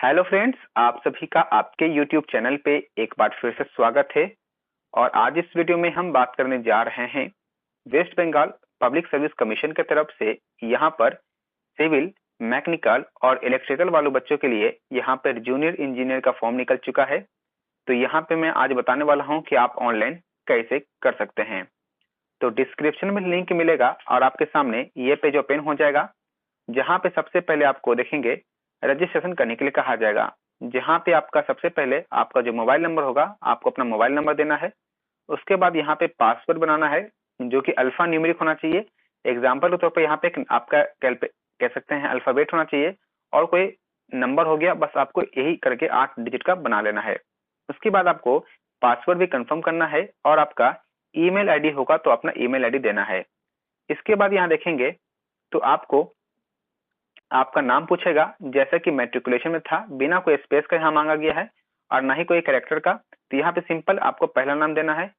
Hello friends, आप सभी का आपके यूट्यूब चैनल पे एक बार फिर से स्वागत है। और आज इस वीडियो में हम बात करने जा रहे हैं West Bengal public service commission की तरफ से यहाँ पर सिविल, मैकेनिकल और इलेक्ट्रिकल वालों बच्चों के लिए यहाँ पर जूनियर इंजीनियर का फॉर्म निकल चुका है। तो यहाँ पे मैं आज बताने वाला हूँ कि आप ऑनलाइन कैसे कर सकते हैं। तो डिस्क्रिप्शन में लिंक मिलेगा और आपके सामने ये पेज ओपन हो जाएगा, जहाँ पे सबसे पहले आपको देखेंगे रजिस्ट्रेशन करने के लिए कहा जाएगा। जहाँ पे आपका सबसे पहले आपका जो मोबाइल नंबर होगा, आपको अपना मोबाइल नंबर देना है। उसके बाद यहाँ पे पासवर्ड बनाना है जो कि अल्फा न्यूमेरिक होना चाहिए। एग्जाम्पल के तौर पर यहाँ पे आपका कह सकते हैं अल्फाबेट होना चाहिए और कोई नंबर हो गया, बस आपको यही करके 8 डिजिट का बना लेना है। उसके बाद आपको पासवर्ड भी कंफर्म करना है और आपका ईमेल आईडी होगा तो अपना ईमेल आईडी देना है। इसके बाद यहाँ देखेंगे तो आपको आपका नाम पूछेगा, जैसा कि मैट्रिकुलेशन में था, बिना कोई स्पेस का यहाँ मांगा गया है और ना ही कोई कैरेक्टर का। तो यहाँ पे सिंपल आपको पहला नाम देना है,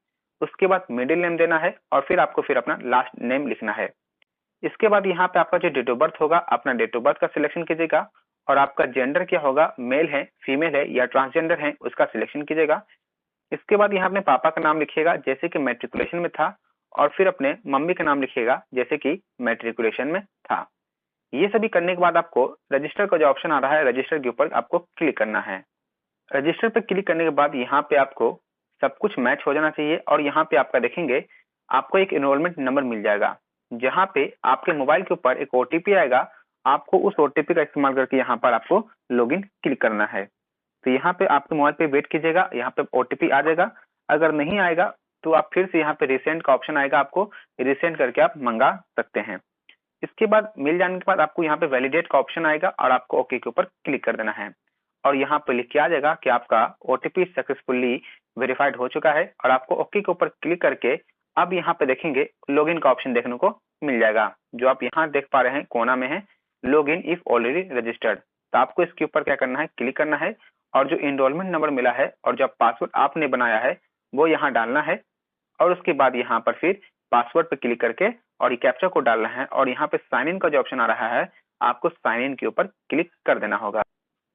उसके बाद मिडिल नेम देना है और फिर आपको अपना लास्ट नेम लिखना है। इसके बाद यहाँ पे आपका जो डेट ऑफ बर्थ होगा, अपना डेट ऑफ बर्थ का सिलेक्शन कीजिएगा और आपका जेंडर क्या होगा, मेल है, फीमेल है या ट्रांसजेंडर है, उसका सिलेक्शन कीजिएगा। इसके बाद यहाँ अपने पापा का नाम लिखिएगा जैसे कि मैट्रिकुलेशन में था और फिर अपने मम्मी का नाम लिखिएगा जैसे कि मैट्रिकुलेशन में था। ये सभी करने के बाद आपको रजिस्टर का जो ऑप्शन आ रहा है, रजिस्टर के ऊपर आपको क्लिक करना है। रजिस्टर पर क्लिक करने के बाद यहाँ पे आपको सब कुछ मैच हो जाना चाहिए और यहाँ पे आपका देखेंगे आपको एक एनरोलमेंट नंबर मिल जाएगा, जहाँ पे आपके मोबाइल के ऊपर एक ओटीपी आएगा। आपको उस ओटीपी का इस्तेमाल करके यहाँ पर आपको लॉगिन क्लिक करना है। तो यहाँ पे आपके मोबाइल पे वेट कीजिएगा, यहाँ पे ओटीपी आ जाएगा। अगर नहीं आएगा तो आप फिर से यहाँ पे रिसेंट का ऑप्शन आएगा, आपको रिसेंट करके आप मंगा सकते हैं। इसके बाद मिल जाने के बाद आपको यहाँ पे वैलिडेट का ऑप्शन आएगा और आपको ओके के ऊपर क्लिक कर देना है और यहाँ पे लिख के आ जाएगा कि आपका ओटीपी सक्सेसफुली वेरीफाइड हो चुका है और आपको ओके के ऊपर क्लिक करके अब यहाँ पे देखेंगे लॉगिन का ऑप्शन देखने को मिल जाएगा, जो आप यहाँ देख पा रहे हैं कोना में है, लॉगिन इफ ऑलरेडी रजिस्टर्ड। तो आपको इसके ऊपर क्या करना है, क्लिक करना है और जो एनरोलमेंट नंबर मिला है और जो पासवर्ड आपने बनाया है वो यहाँ डालना है और उसके बाद यहाँ पर फिर पासवर्ड पे क्लिक करके और ये कैप्चा कोड डालना है और यहाँ पे साइन इन का जो ऑप्शन आ रहा है, आपको साइन इन के ऊपर क्लिक कर देना होगा।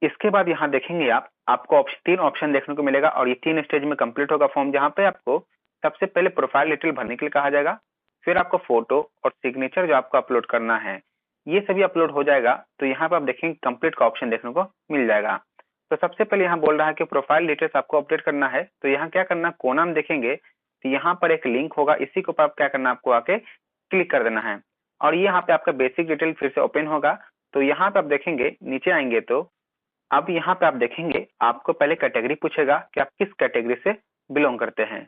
इसके बाद यहाँ देखेंगे आपको 3 ऑप्शन देखने को मिलेगा और ये 3 स्टेज में कंप्लीट होगा फॉर्म, जहाँ पे आपको सबसे पहले प्रोफाइल डिटेल भरने के लिए कहा जाएगा, फिर आपको फोटो और सिग्नेचर जो आपको अपलोड करना है ये सभी अपलोड हो जाएगा। तो यहाँ पे आप देखेंगे कंप्लीट का ऑप्शन देखने को मिल जाएगा। तो सबसे पहले यहाँ बोल रहा है कि प्रोफाइल डिटेल्स आपको अपडेट करना है। तो यहाँ क्या करना, कोना में देखेंगे तो यहाँ पर एक लिंक होगा, इसी के ऊपर आप क्या करना, आपको आके क्लिक कर देना है और ये यहाँ पे आपका बेसिक डिटेल फिर से ओपन होगा। तो यहाँ पे आप देखेंगे नीचे आएंगे तो अब यहाँ पे आप देखेंगे आपको पहले कैटेगरी पूछेगा कि आप किस कैटेगरी से बिलोंग करते हैं।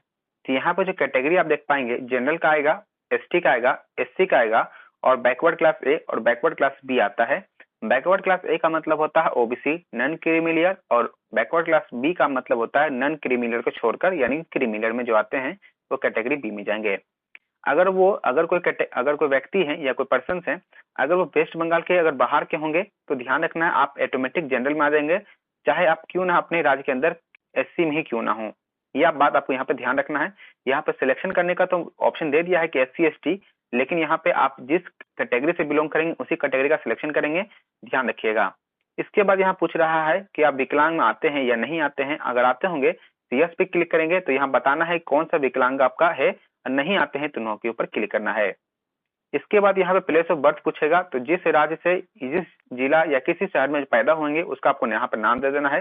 तो यहाँ पे जो कैटेगरी आप देख पाएंगे, जनरल का आएगा, एसटी का आएगा, एससी का आएगा और बैकवर्ड क्लास ए और बैकवर्ड क्लास बी आता है। बैकवर्ड क्लास ए का मतलब होता है ओबीसी नॉन क्रीमिलियर और बैकवर्ड क्लास बी का मतलब होता है नॉन क्रीमिलियर को छोड़कर, यानी क्रीमिलियर में जो आते हैं वो कैटेगरी बी में जाएंगे। अगर कोई व्यक्ति है या कोई पर्सन है, अगर वो वेस्ट बंगाल के अगर बाहर के होंगे तो ध्यान रखना है आप ऑटोमेटिक जनरल में आ जाएंगे, चाहे आप क्यों ना अपने राज्य के अंदर एससी में ही क्यों ना हो। यह बात आपको यहाँ पे ध्यान रखना है। यहाँ पे सिलेक्शन करने का तो ऑप्शन दे दिया है कि एससी एसटी, लेकिन यहाँ पे आप जिस कैटेगरी से बिलोंग करेंगे उसी कैटेगरी का सिलेक्शन करेंगे, ध्यान रखिएगा। इसके बाद यहाँ पूछ रहा है कि आप विकलांग में आते हैं या नहीं आते हैं। अगर आते होंगे तो यस पे क्लिक करेंगे, तो यहाँ बताना है कौन सा विकलांग आपका है, नहीं आते हैं तो नो के ऊपर क्लिक करना है। इसके बाद यहाँ पे प्लेस ऑफ बर्थ पूछेगा, तो जिस राज्य से, जिस जिला या किसी शहर में पैदा होंगे उसका आपको यहाँ पर नाम दे देना है।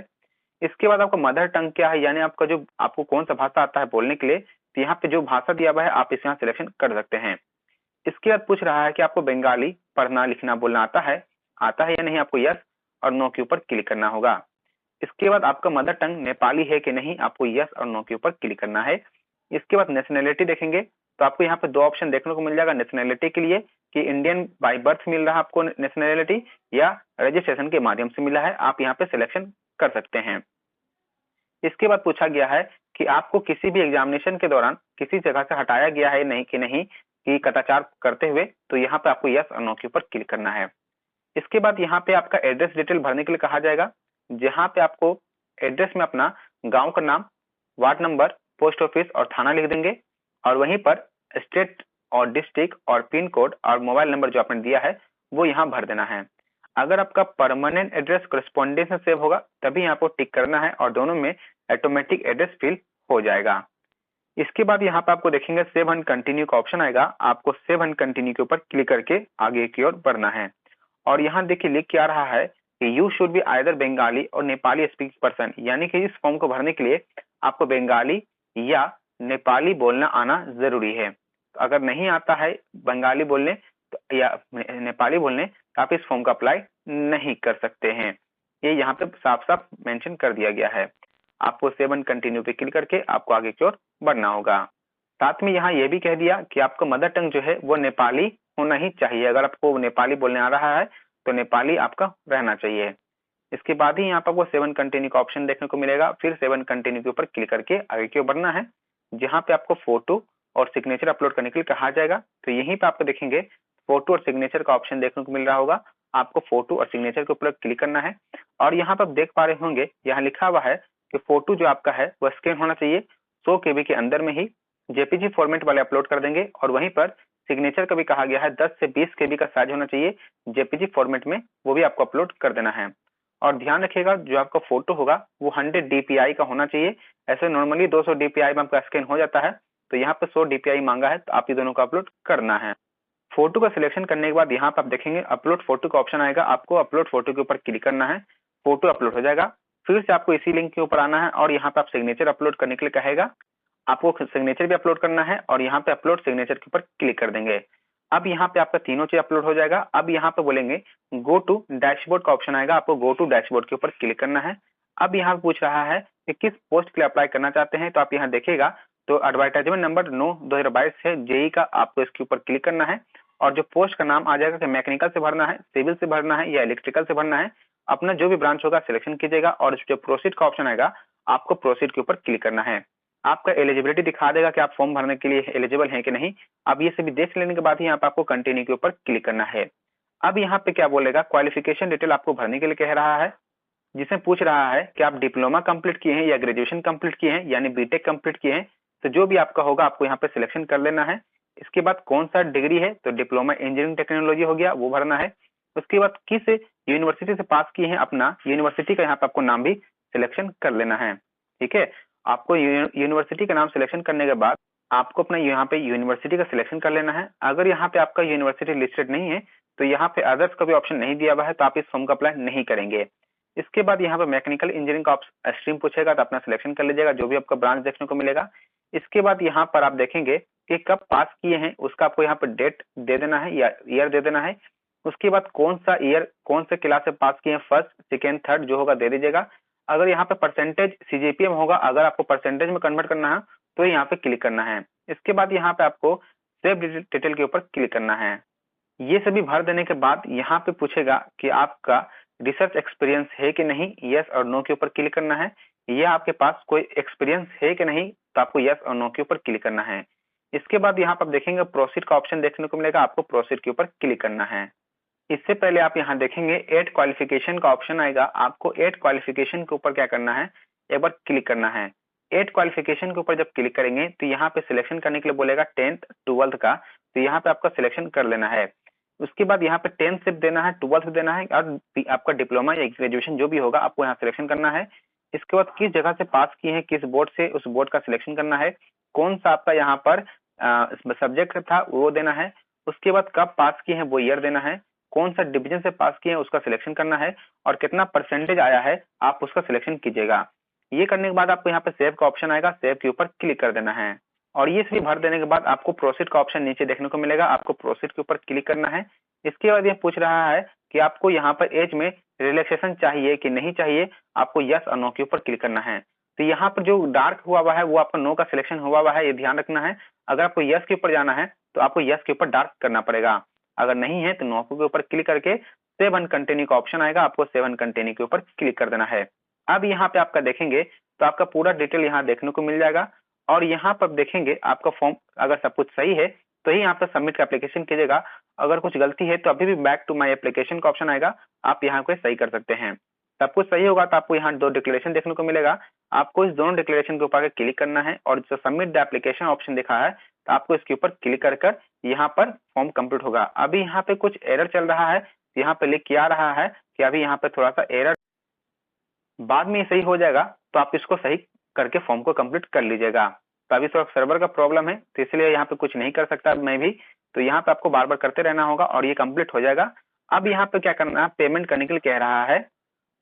इसके बाद आपका मदर टंग क्या है, यानी आपको कौन सा भाषा आता है बोलने के लिए, तो यहाँ पे जो भाषा दिया हुआ है आप इस यहाँ सिलेक्शन कर सकते हैं। इसके बाद पूछ रहा है कि आपको बंगाली पढ़ना लिखना बोलना आता है या नहीं, आपको यस और नो के ऊपर क्लिक करना होगा। इसके बाद आपका मदर टंग नेपाली है कि नहीं, आपको यस और नो के ऊपर क्लिक करना है। इसके बाद नेशनैलिटी देखेंगे तो आपको यहाँ पे 2 ऑप्शन देखने को मिल जाएगा नेशनैलिटी के लिए कि इंडियन बाय बर्थ मिल रहा है आपको नेशनैलिटी या रजिस्ट्रेशन के माध्यम से मिला है, आप यहाँ पे सिलेक्शन कर सकते हैं। इसके बाद पूछा गया है कि आपको किसी भी एग्जामिनेशन के दौरान किसी जगह से हटाया गया है नहीं कि कदाचार करते हुए, तो यहाँ पे आपको यस और नो के ऊपर क्लिक करना है। इसके बाद यहाँ पे आपका एड्रेस डिटेल भरने के लिए कहा जाएगा, जहाँ पे आपको एड्रेस में अपना गांव का नाम, वार्ड नंबर, पोस्ट ऑफिस और थाना लिख देंगे और वहीं पर स्टेट और डिस्ट्रिक्ट और पिन कोड और मोबाइल नंबर जो आपने दिया है वो यहाँ भर देना है। अगर आपका परमानेंट एड्रेस करस्पॉन्डेंस में सेव होगा तभी यहाँ पर टिक करना है और दोनों में ऑटोमेटिक एड्रेस फिल हो जाएगा। इसके बाद यहाँ पे आपको देखेंगे सेव एंड कंटिन्यू का ऑप्शन आएगा, आपको सेव एंड कंटिन्यू के ऊपर क्लिक करके आगे की ओर बढ़ना है। और यहाँ देखिए लिख क्या रहा है कि you should be either Bengali और नेपाली स्पीकिंग पर्सन, यानी कि इस फॉर्म को भरने के लिए आपको बंगाली या नेपाली बोलना आना जरूरी है। तो अगर नहीं आता है बंगाली बोलने तो या नेपाली बोलने तो आप इस फॉर्म का अप्लाई नहीं कर सकते हैं। ये यहाँ पे साफ साफ मेंशन कर दिया गया है। आपको सेव एंड कंटिन्यू पे क्लिक करके आपको आगे की ओर बढ़ना होगा। साथ में यहाँ ये भी कह दिया कि आपका मदर टंग जो है वो नेपाली होना ही चाहिए। अगर आपको नेपाली बोलने आ रहा है तो नेपाली आपका रहना चाहिए। इसके बाद ही यहाँ पर आपको सेव एंड कंटिन्यू का ऑप्शन देखने को मिलेगा। फिर सेव एंड कंटिन्यू के ऊपर क्लिक करके आगे की ओर बढ़ना है, जहाँ पे आपको फोटो और सिग्नेचर अपलोड करने के लिए कहा जाएगा। तो यहीं पे आपको देखेंगे फोटो और सिग्नेचर का ऑप्शन देखने को मिल रहा होगा। आपको फोटो और सिग्नेचर के ऊपर क्लिक करना है और यहाँ पर आप देख पा रहे होंगे यहाँ लिखा हुआ है कि फोटो जो आपका है वह स्कैन होना चाहिए 100 KB के अंदर में ही, जेपीजी फॉर्मेट वाले अपलोड कर देंगे। और वहीं पर सिग्नेचर का भी कहा गया है 10 से 20 KB का साइज होना चाहिए जेपीजी फॉर्मेट में, वो भी आपको अपलोड कर देना है। और ध्यान रखिएगा जो आपका फोटो होगा वो 100 DPI का होना चाहिए। ऐसे नॉर्मली 200 DPI में आपका स्कैन हो जाता है, तो यहाँ पे 100 DPI मांगा है तो आप ये दोनों का अपलोड करना है। फोटो का सिलेक्शन करने के बाद यहाँ पर आप देखेंगे अपलोड फोटो का ऑप्शन आएगा, आपको अपलोड फोटो के ऊपर क्लिक करना है, फोटो अपलोड हो जाएगा। फिर से आपको इसी लिंक के ऊपर आना है और यहाँ पे आप सिग्नेचर अपलोड करने के लिए कहेगा, आपको सिग्नेचर भी अपलोड करना है और यहाँ पे अपलोड सिग्नेचर के ऊपर क्लिक कर देंगे। अब यहाँ पे आपका तीनों चीज अपलोड हो जाएगा। अब यहाँ पे बोलेंगे गो टू डैशबोर्ड का ऑप्शन आएगा, आपको गो टू डैशबोर्ड के ऊपर क्लिक करना है। अब यहाँ पे पूछ रहा है कि किस पोस्ट के लिए अप्लाई करना चाहते हैं, तो आप यहाँ देखिएगा तो एडवर्टाइजमेंट नंबर 9/2022 है जेई का, आपको इसके ऊपर क्लिक करना है और जो पोस्ट का नाम आ जाएगा कि मैकेनिकल से भरना है, सिविल से भरना है या इलेक्ट्रिकल से भरना है, अपना जो भी ब्रांच होगा सिलेक्शन कीजिएगा और जो प्रोसीड का ऑप्शन आएगा आपको प्रोसीड के ऊपर क्लिक करना है। आपका एलिजिबिलिटी दिखा देगा कि आप फॉर्म भरने के लिए एलिजिबल हैं कि नहीं। अब ये सभी देख लेने के बाद ही यहाँ पे आपको कंटिन्यू के ऊपर क्लिक करना है। अब यहाँ पे क्या बोलेगा, क्वालिफिकेशन डिटेल आपको भरने के लिए कह रहा है, जिसमें पूछ रहा है कि आप डिप्लोमा कंप्लीट किए हैं या ग्रेजुएशन कंप्लीट किए हैं यानी बीटेक कंप्लीट किए हैं, तो जो भी आपका होगा आपको यहाँ पे सिलेक्शन कर लेना है। इसके बाद कौन सा डिग्री है, तो डिप्लोमा इंजीनियरिंग टेक्नोलॉजी हो गया, वो भरना है। उसके बाद किस यूनिवर्सिटी से पास किए हैं, अपना यूनिवर्सिटी का यहाँ पे आपको नाम भी सिलेक्शन कर लेना है। ठीक है, आपको यूनिवर्सिटी का नाम सिलेक्शन करने के बाद आपको अपना यहाँ पे यूनिवर्सिटी का सिलेक्शन कर लेना है। अगर यहाँ पे आपका यूनिवर्सिटी लिस्टेड नहीं है तो यहाँ पे अदर्स का भी ऑप्शन नहीं दिया हुआ है, तो आप इस फॉर्म का अप्लाई नहीं करेंगे। इसके बाद यहाँ पे मैकेनिकल इंजीनियरिंग का स्ट्रीम पूछेगा तो अपना सिलेक्शन कर लीजिएगा, जो भी आपका ब्रांच देखने को मिलेगा। इसके बाद यहाँ पर आप देखेंगे कि कब पास किए हैं उसका आपको यहाँ पर डेट दे देना है या ईयर दे देना है। उसके बाद कौन सा ईयर कौन से क्लास से पास किए हैं, फर्स्ट सेकेंड थर्ड जो होगा दे दीजिएगा। अगर यहाँ पे परसेंटेज सीजीपीए में होगा, अगर आपको परसेंटेज में कन्वर्ट करना है तो यहाँ पे क्लिक करना है। इसके बाद यहाँ पे आपको सेव डिटेल के ऊपर क्लिक करना है। ये सभी भर देने के बाद यहाँ पे पूछेगा कि आपका रिसर्च एक्सपीरियंस है कि नहीं, यस और नो के ऊपर क्लिक करना है। ये आपके पास कोई एक्सपीरियंस है कि नहीं, तो आपको यस और नो के ऊपर क्लिक करना है। इसके बाद यहाँ पर आप देखेंगे प्रोसीड का ऑप्शन देखने को मिलेगा, आपको प्रोसीड के ऊपर क्लिक करना है। इससे पहले आप यहाँ देखेंगे एड क्वालिफिकेशन का ऑप्शन आएगा, आपको एड क्वालिफिकेशन के ऊपर क्या करना है, एक बार क्लिक करना है। एड क्वालिफिकेशन के ऊपर जब क्लिक करेंगे तो यहाँ पे सिलेक्शन करने के लिए बोलेगा 10th 12th का, तो यहाँ पे आपका सिलेक्शन कर लेना है। उसके बाद यहाँ पे 10th सिर्फ देना है, 12th देना है और आपका डिप्लोमा या ग्रेजुएशन जो भी होगा आपको यहाँ सिलेक्शन करना है। इसके बाद किस जगह से पास किए हैं, किस बोर्ड से, उस बोर्ड का सिलेक्शन करना है। कौन सा आपका यहाँ पर सब्जेक्ट था वो देना है। उसके बाद कब पास किए हैं वो ईयर देना है। कौन सा डिवीजन से पास किए हैं उसका सिलेक्शन करना है और कितना परसेंटेज आया है आप उसका सिलेक्शन कीजिएगा। ये करने के बाद आपको यहाँ पे सेव का ऑप्शन आएगा, सेव के ऊपर क्लिक कर देना है। और ये सभी भर देने के बाद आपको प्रोसीड का ऑप्शन नीचे देखने को मिलेगा, आपको प्रोसीड के ऊपर क्लिक करना है। इसके बाद ये पूछ रहा है कि आपको यहाँ पर एज में रिलैक्सेशन चाहिए कि नहीं चाहिए, आपको यस और नो के ऊपर क्लिक करना है। तो यहाँ पर जो डार्क हुआ है वो आपका नो का सिलेक्शन हुआ है, ये ध्यान रखना है। अगर आपको यस के ऊपर जाना है तो आपको यस के ऊपर डार्क करना पड़ेगा, अगर नहीं है तो नो के ऊपर क्लिक करके सेव एंड कंटिन्यू का ऑप्शन आएगा, आपको सेव एंड कंटिन्यू के ऊपर क्लिक कर देना है। अब यहाँ पे आपका देखेंगे तो आपका पूरा डिटेल यहाँ देखने को मिल जाएगा और यहाँ पर देखेंगे आपका फॉर्म अगर सब कुछ सही है तो ही यहाँ पर सबमिट का एप्लीकेशन कीजिएगा। अगर कुछ गलती है तो अभी भी बैक टू माय एप्लीकेशन का ऑप्शन आएगा, आप यहाँ को सही कर सकते हैं। सब कुछ सही होगा तो आपको यहाँ 2 डिक्लेरेशन देखने को मिलेगा, आपको इस दोनों डिक्लेरेशन के ऊपर क्लिक करना है और जो सबमिट द एप्लीकेशन ऑप्शन दिखा है तो आपको इसके ऊपर क्लिक कर यहाँ पर फॉर्म कंप्लीट होगा। अभी यहाँ पे कुछ एरर चल रहा है, यहाँ पे लिख के आ रहा है कि अभी यहाँ पे थोड़ा सा एरर, बाद में सही हो जाएगा तो आप इसको सही करके फॉर्म को कंप्लीट कर लीजिएगा। तो अभी थोड़ा सर्वर का प्रॉब्लम है तो इसलिए यहाँ पे कुछ नहीं कर सकता मैं भी, तो यहाँ पे आपको बार बार करते रहना होगा और ये कंप्लीट हो जाएगा। अब यहाँ पे क्या करना है, पेमेंट करने के लिए कह रहा है,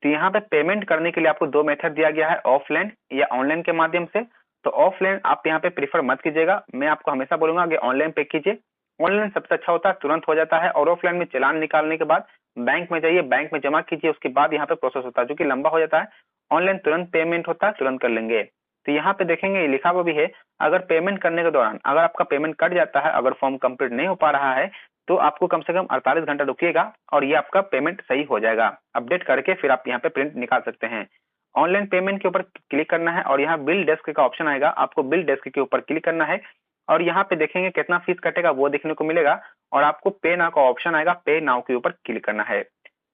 तो यहाँ पे पेमेंट करने के लिए आपको दो मेथड दिया गया है, ऑफलाइन या ऑनलाइन के माध्यम से। तो ऑफलाइन आप यहाँ पे प्रीफर मत कीजिएगा, मैं आपको हमेशा बोलूंगा कि ऑनलाइन पे कीजिए। ऑनलाइन सबसे अच्छा होता है, तुरंत हो जाता है, और ऑफलाइन में चालान निकालने के बाद बैंक में जाइए, बैंक में जमा कीजिए, उसके बाद यहाँ पे प्रोसेस होता है जो कि लंबा हो जाता है। ऑनलाइन तुरंत पेमेंट होता है, तुरंत कर लेंगे। तो यहाँ पे देखेंगे लिखा हुआ भी है, अगर पेमेंट करने के दौरान अगर आपका पेमेंट कट जाता है, अगर फॉर्म कंप्लीट नहीं हो पा रहा है, तो आपको कम से कम 48 घंटा रुकिएगा और ये आपका पेमेंट सही हो जाएगा। अपडेट करके फिर आप यहाँ पे प्रिंट निकाल सकते हैं। ऑनलाइन पेमेंट के ऊपर क्लिक करना है और यहाँ बिल डेस्क का ऑप्शन आएगा, आपको बिल डेस्क के ऊपर क्लिक करना है और यहाँ पे देखेंगे कितना फीस कटेगा वो देखने को मिलेगा, और आपको पे नाउ का ऑप्शन आएगा, पे नाउ के ऊपर क्लिक करना है।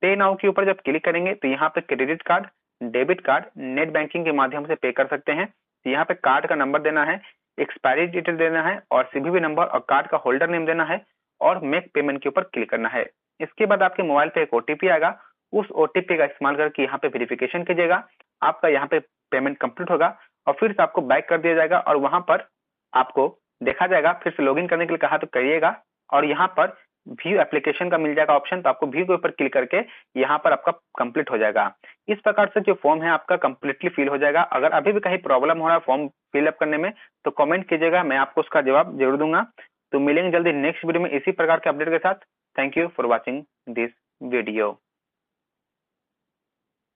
पे नाउ के ऊपर जब क्लिक करेंगे तो यहाँ पे credit card, debit card, net banking के माध्यम से पे कर सकते हैं। तो यहाँ पे कार्ड का नंबर देना है, एक्सपायरी डिटेल देना है और सीवीवी नंबर और कार्ड का होल्डर नेम देना है और मेक पेमेंट के ऊपर क्लिक करना है। इसके बाद आपके मोबाइल पे एक ओटीपी आएगा, उस ओटीपी का इस्तेमाल करके यहाँ पे वेरिफिकेशन कीजिएगा, आपका यहाँ पे पेमेंट कंप्लीट होगा और फिर से आपको बैक कर दिया जाएगा और वहां पर आपको देखा जाएगा, फिर से लॉगिन करने के लिए कहा तो करिएगा और यहाँ पर व्यू एप्लीकेशन का मिल जाएगा ऑप्शन, तो आपको व्यू के ऊपर क्लिक करके यहाँ पर आपका कंप्लीट हो जाएगा। इस प्रकार से जो फॉर्म है आपका कंप्लीटली फिल हो जाएगा। अगर अभी भी कहीं प्रॉब्लम हो रहा है फॉर्म फिलअप करने में तो कमेंट कीजिएगा, मैं आपको उसका जवाब जरूर दूंगा। तो मिलेंगे जल्दी नेक्स्ट वीडियो में इसी प्रकार के अपडेट के साथ। Thank you for watching this video.